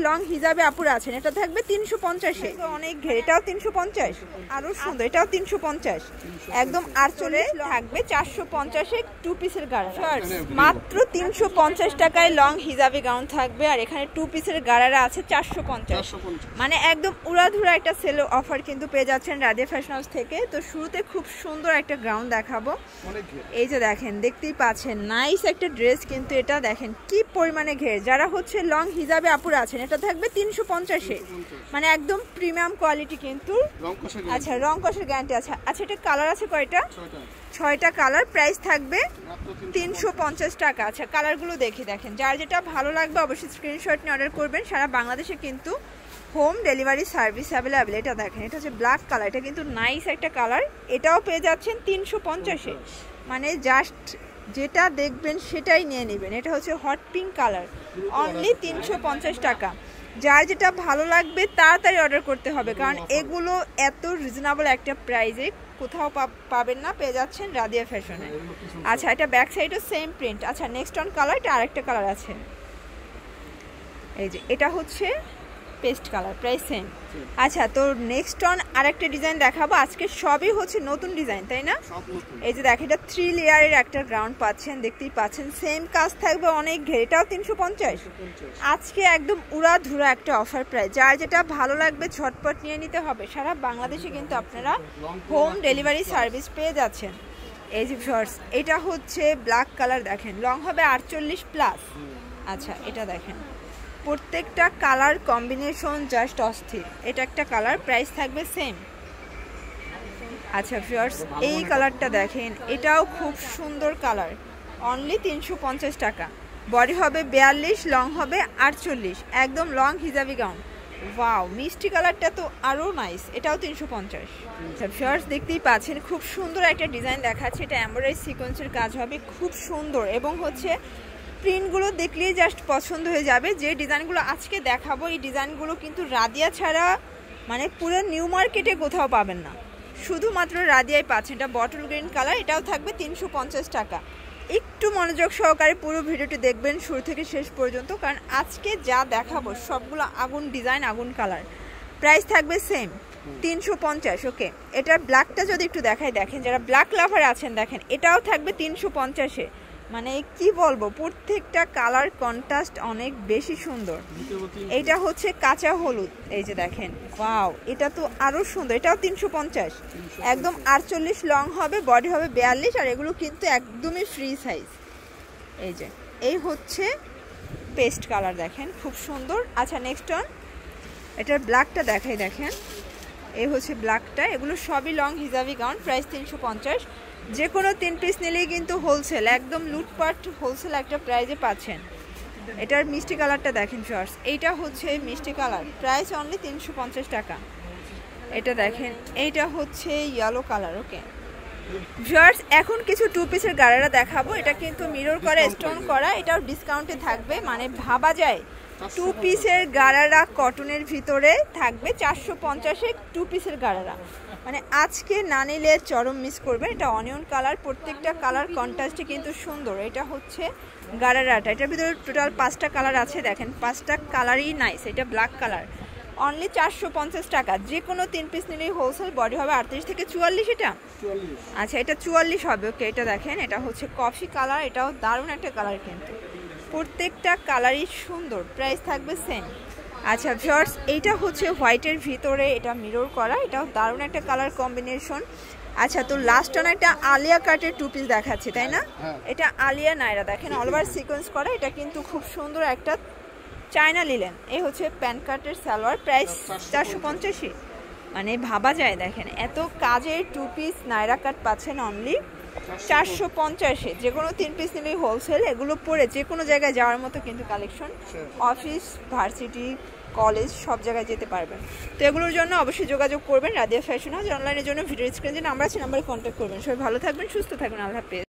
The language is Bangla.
লং হিজাবে আপুরা আছেন, এটা থাকবে 350-এ। অনেক ঘের, এটাও 350, আরো সুন্দর, এটাও 350, একদম 48 থাকবে 450-এ 2 পিসের গাড়ারা। মাত্র 350 টাকায় লং হিজাবে গাউন থাকবে, আর এখানে 2 পিসের গাড়ারা আছে 450, মানে একদম উড়াধুরা একটা সেল অফার কিন্তু পেয়ে যাচ্ছেন রাদিয়া ফ্যাশন হাউস থেকে। তো শুরুতে খুব সুন্দর একটা গাউন দেখাবো, এই যে দেখেন, দেখতেই পাচ্ছেন নাইস একটা ড্রেস, কিন্তু এটা দেখেন কি পরিমাণে ঘের। যারা হচ্ছে লং হিজাবে আপুরা আছেন, এটা থাকবে 350-এ, মানে একদম প্রিমিয়াম কোয়ালিটি কিন্তু। আচ্ছা, রং কষের গ্যারান্টি আছে। আচ্ছা, এটা কালার আছে কয়টা? 6টা কালার, প্রাইস থাকবে 350 টাকা। আচ্ছা, কালারগুলো দেখি, দেখেন যার যেটা ভালো লাগবে অবশ্যই স্ক্রিনশট নিয়ে অর্ডার করবেন। সারা বাংলাদেশে কিন্তু হোম ডেলিভারি সার্ভিস অ্যাভেলেবেল। এটা দেখেন, এটা হচ্ছে ব্ল্যাক কালার, এটা কিন্তু নাইস একটা কালার, এটাও পেয়ে যাচ্ছেন 350-এ, মানে জাস্ট যেটা দেখবেন সেটাই নিয়ে নেবেন। এটা হচ্ছে হট পিঙ্ক কালার, অনলি 350 টাকা। যার যেটা ভালো লাগবে তাড়াতাড়ি অর্ডার করতে হবে, কারণ এগুলো এত রিজনেবল একটা প্রাইসে কোথাও পাবেন না, পেয়ে যাচ্ছেন রাদিয়া ফ্যাশনে। আচ্ছা, এটা ব্যাক সাইডও সেম প্রিন্ট। আচ্ছা, নেক্সট অন কালার, এটা আরেকটা কালার আছে, এই যে এটা হচ্ছে পেস্ট কালার, প্রাইস সেম। আচ্ছা, তো নেক্সট অন আরেকটা ডিজাইন দেখাবো। আজকে সবই হচ্ছে নতুন ডিজাইন, তাই না? এই যে দেখেন, এটা 3 লেয়ারের একটা গ্রাউন্ড পাচ্ছেন, দেখতেই পাচ্ছেন, সেম কাজ থাকবে, অনেক ঘের, এটাও 350। আজকে একদম উড়াধুরা একটা অফার প্রাইস, যার যেটা ভালো লাগবে ঝটপট নিয়ে নিতে হবে। সারা বাংলাদেশে কিন্তু আপনারা হোম ডেলিভারি সার্ভিস পেয়ে যাচ্ছেন। এই যে ভিউয়ার্স, এটা হচ্ছে ব্ল্যাক কালার, দেখেন লং হবে 48+। আচ্ছা, এটা দেখেন, প্রত্যেকটা কালার কম্বিনেশন জাস্ট অস্থির। এটা একটা কালার, প্রাইস থাকবে সেম। আচ্ছা ভিউয়ার্স, এই কালারটা দেখেন, এটাও খুব সুন্দর কালার, অনলি 350 টাকা। বডি হবে 42, লং হবে 48, একদম লং হিজাবি গাউন। ওয়াও, মিষ্টি কালারটা তো আরও নাইস, এটাও 350। আচ্ছা ভিউয়ার্স, দেখতেই পাচ্ছেন খুব সুন্দর একটা ডিজাইন দেখাচ্ছে, এটা এমব্রয়ডারি সিকোয়েন্সের কাজ হবে, খুব সুন্দর, এবং হচ্ছে প্রিন্টগুলো দেখলেই জাস্ট পছন্দ হয়ে যাবে। যে ডিজাইনগুলো আজকে দেখাবো, এই ডিজাইনগুলো কিন্তু রাদিয়া ছাড়া মানে পুরো নিউ মার্কেটে কোথাও পাবেন না, শুধুমাত্র রাদিয়ায় পাচ্ছেন। এটা বটল গ্রিন কালার, এটাও থাকবে 350 টাকা। একটু মনোযোগ সহকারে পুরো ভিডিওটি দেখবেন শুরু থেকে শেষ পর্যন্ত, কারণ আজকে যা দেখাবো সবগুলো আগুন ডিজাইন, আগুন কালার। প্রাইস থাকবে সেম 350। ওকে, এটার ব্ল্যাকটা যদি একটু দেখাই, দেখেন যারা ব্ল্যাক লাভার আছেন, দেখেন এটাও থাকবে 350-এ। মানে কি বলবো, প্রত্যেকটা কালার কন্ট্রাস্ট অনেক বেশি সুন্দর। এইটা হচ্ছে কাঁচা হলুদ, এই যে দেখেন, ওয়াও, এটা তো আরো সুন্দর, এটাও 350, একদম 48, লং হবে, বডি হবে 42, আর এগুলো কিন্তু একদমই ফ্রি সাইজ। এই যে এই হচ্ছে পেস্ট কালার, দেখেন খুব সুন্দর। আচ্ছা, নেক্সট অন এটার ব্ল্যাকটা দেখাই, দেখেন এই হচ্ছে ব্ল্যাকটা। এগুলো সবই লং হিজাবি গাউন, প্রাইস 350। যে কোনো 3 পিস নিলেই কিন্তু হোলসেল, একদম লুটপাট হোলসেল একটা প্রাইজে পাচ্ছেন। এটার মিষ্টি কালারটা দেখেন ভিউয়ার্স, এইটা হচ্ছে মিষ্টি কালার, প্রাইস অনলি 350 টাকা। এটা দেখেন, এইটা হচ্ছে ইয়েলো কালার। ওকে ভিউয়ার্স, এখন কিছু 2 পিসের গাড়ারা দেখাবো, এটা কিন্তু মিরর করা, স্টোন করা, এটাও ডিসকাউন্টে থাকবে, মানে ভাবা যায় 2 পিসের গাড়ারা কটনের ভিতরে থাকবে 450-এ 2 পিসের গাড়ারা, মানে আজকে না নিলে চরম মিস করবেন। এটা অনিয়ন কালার, প্রত্যেকটা কালার কন্ট্রাস্টে কিন্তু সুন্দর। এটা হচ্ছে গাড়ারাটা, এটার ভিতরে টোটাল 5টা কালার আছে, দেখেন 5টা কালারই নাইস। এটা ব্ল্যাক কালার, অনলি 450 টাকা। যে কোনো 3 পিস নিলেই হোলসেল, বডি হবে 38 থেকে 44। এটা আচ্ছা, এটা 44 হবে। ওকে, এটা দেখেন, এটা হচ্ছে কফি কালার, এটাও দারুণ একটা কালার, কিন্তু প্রত্যেকটা কালারই সুন্দর, প্রাইস থাকবে সেম। আচ্ছা ভিউয়ার্স, এইটা হচ্ছে হোয়াইটের ভিতরে, এটা মিরর করা, এটাও দারুণ একটা কালার কম্বিনেশন। আচ্ছা, তো লাস্ট অন একটা আলিয়া কাটের 2 পিস দেখাচ্ছি, তাই না? এটা আলিয়া নায়রা, দেখেন অল ওভার সিকোয়েন্স করা, এটা কিন্তু খুব সুন্দর একটা চায়না লিলেন। এই হচ্ছে প্যান্ট কাটের সালোয়ার, প্রাইস 450। মানে ভাবা যায়, দেখেন এত কাজের 2 পিস নায়রা কাট পাচ্ছেন অনলি 450-এ। যে কোনো 3 পিস নিলেই হোলসেল। এগুলো পরে যে কোনো জায়গায় যাওয়ার মতো কিন্তু কালেকশন, অফিস, ভার্সিটি, কলেজ সব জায়গায় যেতে পারবেন। তো এগুলোর জন্য অবশ্যই যোগাযোগ করবেন রাদিয়া ফ্যাশন হাউস। অনলাইনের জন্য ভিডিও স্ক্রিনে যে নাম্বার আছে, নাম্বারে কন্ট্যাক্ট করবেন। সবাই ভালো থাকবেন, সুস্থ থাকবেন, আল্লাহ হাফেজ।